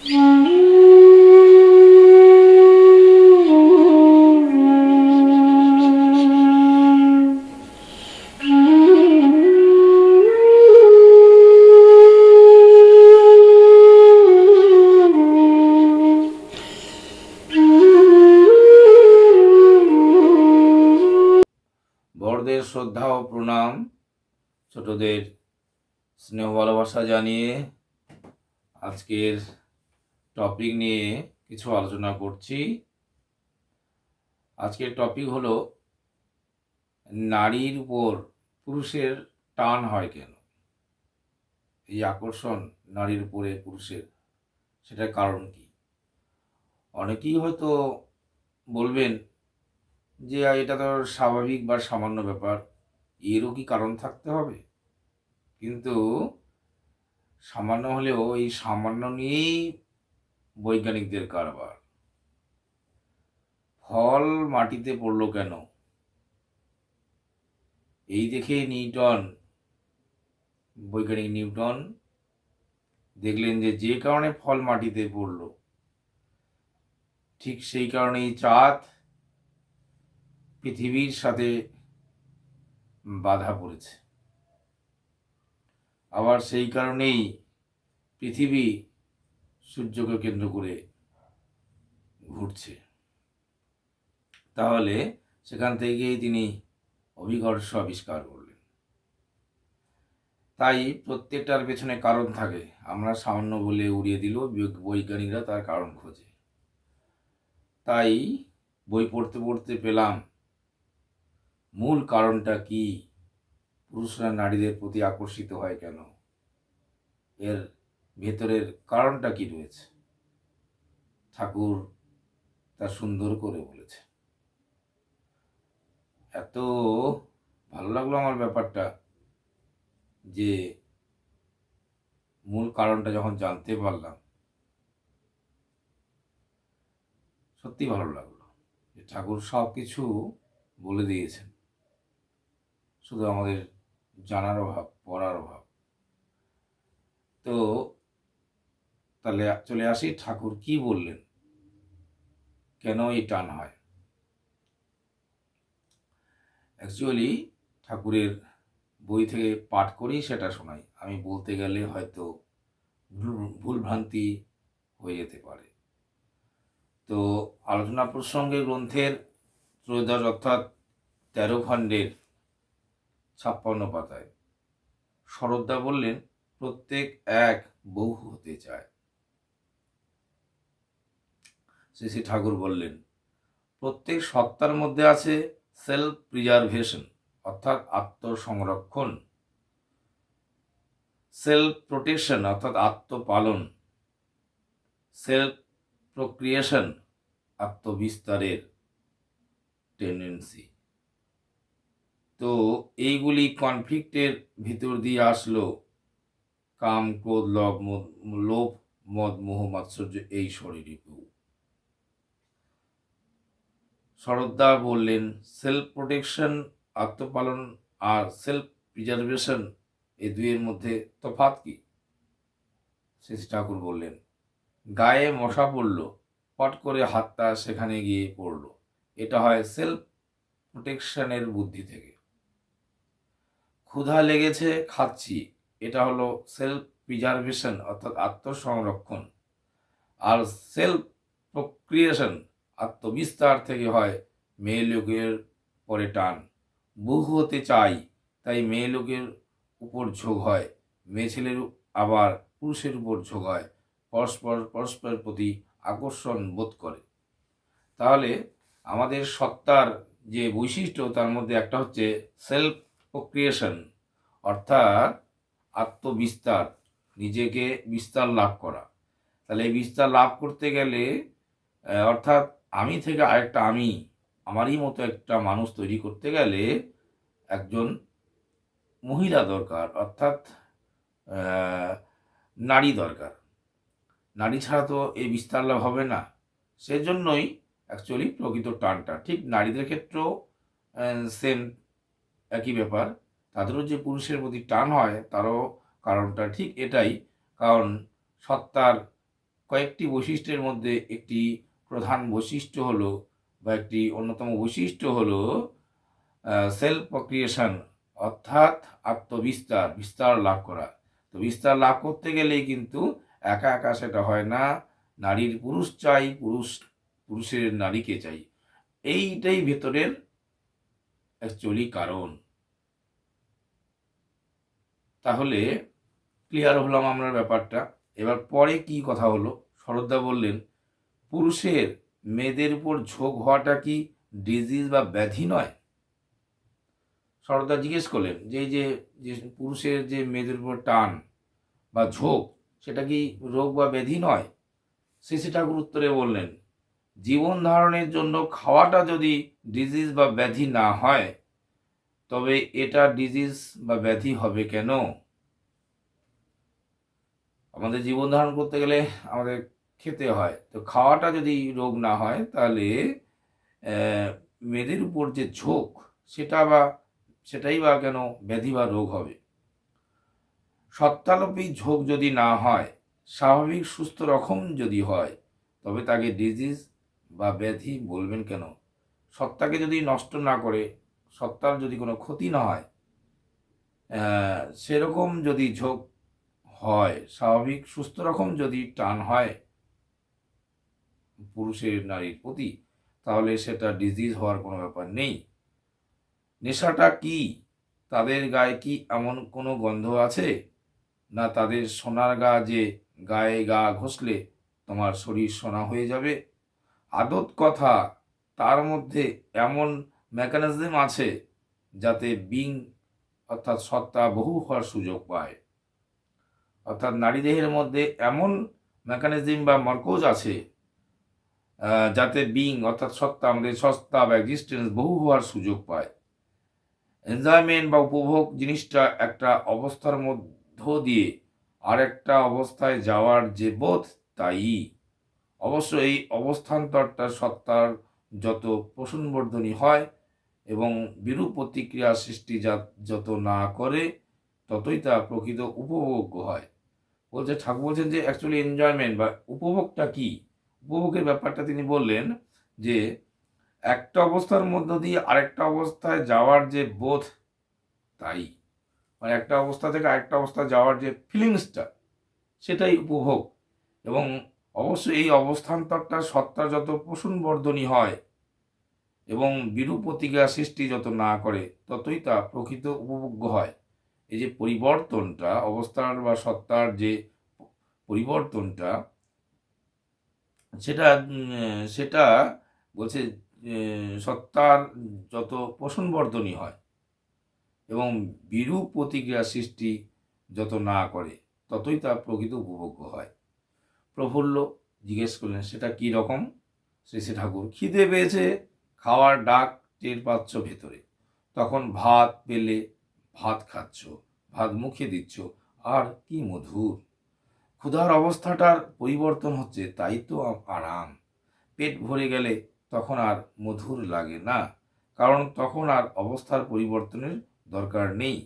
বড়দের শ্রদ্ধা ও প্রণাম, ছোটদের স্নেহ ভালোবাসা জানিয়ে আজকের টপিক নিয়ে কিছু আলোচনা করছি। আজকের টপিক হলো নারীর উপর পুরুষের টান হয় কেন। এই আকর্ষণ নারীর উপরে পুরুষের, সেটার কারণ কি? অনেকেই হয়তো বলবেন যে এটা তো স্বাভাবিক বা সামান্য ব্যাপার, এরও কি কারণ থাকতে হবে? কিন্তু সামান্য হলেও এই সামান্য নিয়েই বৈজ্ঞানিকদের কারবার। ফল মাটিতে পড়লো কেন, এই দেখে বৈজ্ঞানিক নিউটন দেখলেন যে কারণে ফল মাটিতে পড়লো, ঠিক সেই কারণেই চাঁদ পৃথিবীর সাথে বাধা পড়েছে। আবার সেই কারণেই পৃথিবী সূর্যকে কেন্দ্র করে ঘুরছে। তাহলে সেখান থেকেই তিনি অভিকর্ষ আবিষ্কার করলেন। তাই প্রত্যেকটার পেছনে কারণ থাকে, আমরা সামান্য বলে উড়িয়ে দিল, বৈজ্ঞানিকরা তার কারণ খোঁজে। তাই বই পড়তে পড়তে পেলাম মূল কারণটা কি, পুরুষরা নারীদের প্রতি আকর্ষিত হয় কেন, এর ভেতরের কারণটা কি রয়েছে। ঠাকুর তা সুন্দর করে বলেছে। এত ভালো লাগলো আমার ব্যাপারটা, যে মূল কারণটা যখন জানতে পারলাম, সত্যি ভালো লাগলো যে ঠাকুর সব কিছু বলে দিয়েছেন, শুধু আমাদের জানার অভাব, পড়ার অভাব। তো তাহলে চলে আসি, ঠাকুর কি বললেন, কেন এই টান হয়। অ্যাকচুয়ালি ঠাকুরের বই থেকে পাঠ করেই সেটা শোনাই, আমি বলতে গেলে হয়তো ভুলভ্রান্তি হয়ে যেতে পারে। তো আলোচনা প্রসঙ্গে গ্রন্থের ত্রয়োদশ অর্থাৎ 13 খণ্ডের 56 পাতায় শরদ্দা বললেন, প্রত্যেক এক বহু হতে চায়। শ্রী ঠাকুর বললেন, প্রত্যেক সত্তার মধ্যে আছে সেলফ প্রিজার্ভেশন অর্থাৎ আত্মসংরক্ষণ, সেলফ প্রোটেকশন অর্থাৎ আত্মপালন, সেলফ প্রক্রিয়েশন আত্মবিস্তারের টেন্ডেন্সি। তো এইগুলি কনফ্লিক্টের ভিতর দিয়ে আসলো, কাম ক্রোধ লোভ মদ মোহ মাৎসর্য এই শরীরীকেও। শরদ্দা বললেন, সেলফ প্রোটেকশন আত্মপালন আর সেলফ প্রিজার্ভেশন এই দুইয়ের মধ্যে তফাৎ কি? শ্রী ঠাকুর বললেন, গায়ে মশা পড়ল, পট করে হাতটা সেখানে গিয়ে পড়ল, এটা হয় সেলফ প্রোটেকশনের বুদ্ধি থেকে। ক্ষুধা লেগেছে, খাচ্ছি, এটা হলো সেলফ প্রিজার্ভেশন অর্থাৎ আত্মসংরক্ষণ। আর সেলফ প্রক্রিয়েশন আত্মবিস্তার থেকে হয় মেয়ে লোকের পরে টান, বহু হতে চাই, তাই মেয়ে লোকের উপর ঝোঁক হয়, মেয়ে ছেলের আবার পুরুষের উপর ঝোঁক হয়, পরস্পরের প্রতি আকর্ষণ বোধ করে। তাহলে আমাদের সত্তার যে বৈশিষ্ট্য, তার মধ্যে একটা হচ্ছে সেলফ প্রক্রিয়েশন অর্থাৎ আত্মবিস্তার, নিজেকে বিস্তার লাভ করা। তাহলে এই বিস্তার লাভ করতে গেলে অর্থাৎ আমি থেকে আরেকটা আমি, আমারই মতো একটা মানুষ তৈরি করতে গেলে একজন মহিলা দরকার, অর্থাৎ নারী দরকার। নারী ছাড়া তো এই বিস্তার লাভ হবে না। সেজন্যই অ্যাকচুয়ালি প্রকৃত টানটা ঠিক নারীদের ক্ষেত্রেও সেম একই ব্যাপার, তাদেরও যে পুরুষের প্রতি টান হয় তারও কারণটা ঠিক এটাই। কারণ সত্তার কয়েকটি বৈশিষ্ট্যের মধ্যে একটি প্রধান বৈশিষ্ট্য হলো বা একটি অন্যতম বৈশিষ্ট্য হলো সেলফ প্রক্রিয়েশন, অর্থাৎ বিস্তার লাভ করা। তো বিস্তার লাভ করতে গেলেই কিন্তু একা একা সেটা হয় না, নারীর পুরুষ চাই, পুরুষের নারীকে চাই। এইটাই ভেতরের অ্যাকচুয়ালি কারণ। তাহলে ক্লিয়ার হলাম আমরা ব্যাপারটা। এবার পরে কি কথা হলো, শরৎদা বললেন পুরুষের মেয়েদের উপর ঝোঁক হওয়াটা কি ডিজিজ বা ব্যাধি নয়? শরৎদা জিজ্ঞেস করলেন যে এই যে যে পুরুষের যে মেয়েদের উপর টান বা ঝোঁক, সেটা কি রোগ বা ব্যাধি নয়? শ্রী ঠাকুর উত্তরে বললেন জীবন ধারণের জন্য খাওয়াটা যদি ডিজিজ বা ব্যাধি না হয়, তবে এটা ডিজিজ বা ব্যাধি হবে কেন? আমাদের জীবন ধারণ করতে গেলে আমাদের খেতে হয়, তো খাওয়াটা যদি রোগ না হয়, তাহলে মেয়েদের উপর যে ঝোঁক সেটাই বা কেন ব্যাধি বা রোগ হবে? সত্তালোপী ঝোঁক যদি না হয়, স্বাভাবিক সুস্থ রকম যদি হয়, তবে তাকে ডিজিজ বা ব্যাধি বলবেন কেন? সত্তাকে যদি নষ্ট না করে, সত্তার যদি কোনো ক্ষতি না হয়, সেরকম যদি ঝোঁক হয়, স্বাভাবিক সুস্থ রকম যদি টান হয় পুরুষের নারীর প্রতি, তাহলে সেটা ডিজিজ হওয়ার কোনো ব্যাপার নেই। নেশাটা কি? তাদের গায়ে কি এমন কোনো গন্ধ আছে? না তাদের সোনার গায়ে গা ঘষলে তোমার শরীর সোনা হয়ে যাবে? আদত কথা, তার মধ্যে এমন মেকানিজম আছে যাতে অর্থাৎ সত্তা বহু হওয়ার সুযোগ পায়। অর্থাৎ নারী দেহের মধ্যে এমন মেকানিজম বা মরকজ আছে যাতে অর্থাৎ সত্তা, আমাদের সত্তা বা এক্সিস্টেন্স বহু হওয়ার সুযোগ পায়। এনজয়মেন্ট বা উপভোগ জিনিসটা একটা অবস্থার মধ্য দিয়ে আরেকটা অবস্থায় যাওয়ার যে বোধ, তাই অবশ্য এই অবস্থান্তরটা সত্তার যত পোষণবর্ধনী হয় এবং বিরূপ প্রতিক্রিয়া সৃষ্টি যত না করে, ততই তা প্রকৃত উপভোগ্য হয়। ঠাকুর বলছেন যে অ্যাকচুয়ালি এনজয়মেন্ট বা উপভোগটা কি? উপভোগের ব্যাপারটা তিনি বললেন যে একটা অবস্থার মধ্য দিয়ে আরেকটা অবস্থায় যাওয়ার যে বোধ, তাই মানে একটা অবস্থা থেকে আরেকটা অবস্থায় যাওয়ার যে ফিলিংসটা, সেটাই উপভোগ। এবং অবশ্যই এই অবস্থান্তরটা সত্তার যত পোষণবর্ধনী হয় এবং বিরূপ প্রতিক্রিয়া সৃষ্টি যত না করে, ততই তা প্রকৃত উপভোগ্য হয়। এই যে পরিবর্তনটা, অবস্থার বা সত্তার যে পরিবর্তনটা, সেটা বলছে সত্তার যত পোষণবর্ধনী হয় এবং বিরূপ প্রতিক্রিয়া সৃষ্টি যত না করে, ততই তা প্রকৃত উপভোগ্য হয়। প্রফুল্ল জিজ্ঞেস করলেন সেটা কি রকম? শ্রী ঠাকুর, খিদে পেয়েছে, খাওয়ার ডাক টের পাচ্ছ ভেতরে, তখন ভাত পেলে ভাত খাচ্ছ, ভাত মুখে দিচ্ছ, আর কি মধুর। ক্ষুধার অবস্থাটার পরিবর্তন হচ্ছে, তাই তো আরাম। পেট ভরে গেলে তখন আর মধুর লাগে না, কারণ তখন আর অবস্থার পরিবর্তনের দরকার নেই।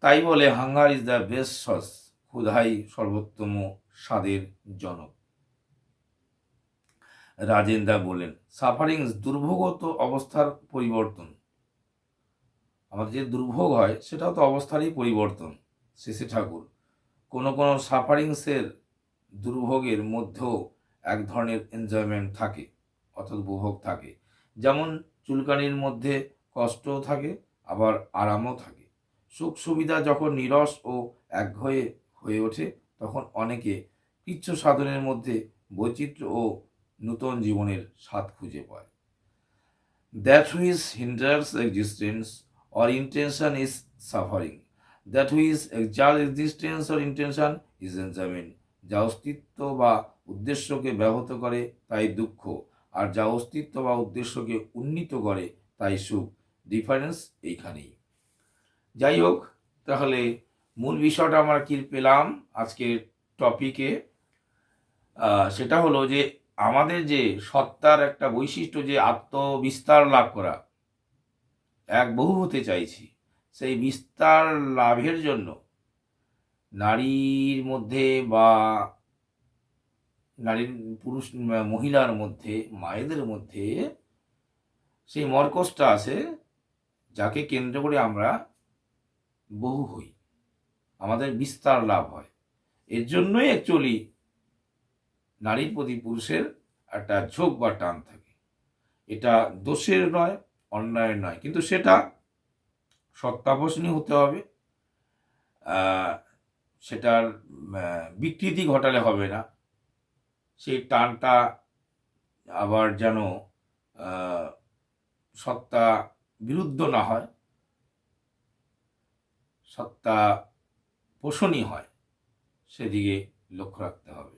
তাই বলে hunger is the best sauce, ক্ষুধাই সর্বোত্তম স্বাদের জনক। রাজেন্দা বলেন সাফারিংস দুর্ভোগত অবস্থার পরিবর্তন। আমাদের যে দুর্ভোগ হয় সেটাও তো অবস্থারই পরিবর্তন। শ্রী ঠাকুর, কোনো কোনো সাফারিংসের দুর্ভোগের মধ্যেও এক ধরনের এনজয়মেন্ট থাকে, অর্থাৎ উপভোগ থাকে। যেমন চুলকানির মধ্যে কষ্টও থাকে, আবার আরামও থাকে। সুখ সুবিধা যখন নীরস ও একঘেয়ে হয়ে ওঠে, তখন অনেকে কৃচ্ছ সাধনের মধ্যে বৈচিত্র্য ও নূতন জীবনের স্বাদ খুঁজে পায়। That which hinders existence or intention is suffering. That which exalts existence or intention is enjoyment. যা অস্তিত্ব বা উদ্দেশ্যকে ব্যাহত করে তাই দুঃখ, আর যা অস্তিত্ব বা উদ্দেশ্যকে উন্নীত করে তাই সুখ। ডিফারেন্স এইখানেই। যাই হোক, তাহলে মূল বিষয়টা আমরা কি পেলাম আজকের টপিকে? সেটা হলো যে আমাদের যে সত্তার একটা বৈশিষ্ট্য যে আত্মবিস্তার লাভ করা, এক বহু হতে চাইছি, সেই বিস্তার লাভের জন্য নারীর মধ্যে বা নারীর পুরুষ মহিলার মধ্যে, মায়েদের মধ্যে সেই মর্কসটা আছে, যাকে কেন্দ্র করে আমরা বহু হই, আমাদের বিস্তার লাভ হয়। এর জন্যই অ্যাকচুয়ালি নারীর প্রতি পুরুষের একটা ঝোঁক বা টান থাকে। এটা দোষের নয়, অন্যায়ের নয়, কিন্তু সেটা সত্যাবসনী হতে হবে। সেটার বিকৃতি ঘটালে হবে না। সেই টানটা আবার যেন সত্তা বিরুদ্ধ না হয়, সত্তা পোষণই হয়, সেদিকে লক্ষ্য রাখতে হবে।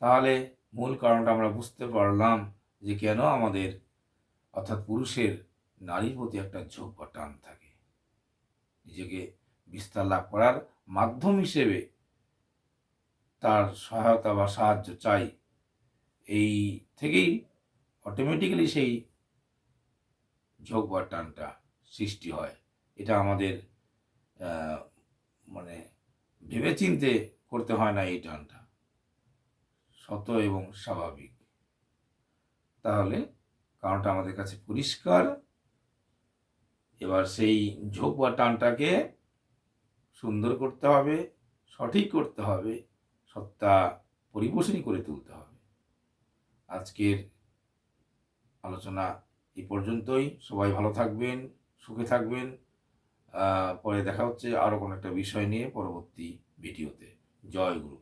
তাহলে মূল কারণটা আমরা বুঝতে পারলাম যে কেন আমাদের অর্থাৎ পুরুষের নারীর প্রতি একটা ঝোঁক বা টান থাকে। নিজেকে বিস্তার লাভ করার মাধ্যম হিসেবে তার সহায়তা বা সাহায্য চাই, এই থেকেই অটোমেটিক্যালি সেই ঝোঁক বা টানটা সৃষ্টি হয়। এটা আমাদের মানে ভেবেচিন্তে করতে হয় না, এই টানটা সত এবং স্বাভাবিক। তাহলে কারণটা আমাদের কাছে পরিষ্কার। এবার সেই ঝোঁক বা টানটাকে সুন্দর করতে হবে, সঠিক করতে হবে, সত্তা পরিপোষণই করে তুলতে হবে। আজকের আলোচনা এই পর্যন্তই। সবাই ভালো থাকবেন, সুখে থাকবেন। পরে দেখা হচ্ছে আরও কোনো একটা বিষয় নিয়ে পরবর্তী ভিডিওতে। জয় গুরু।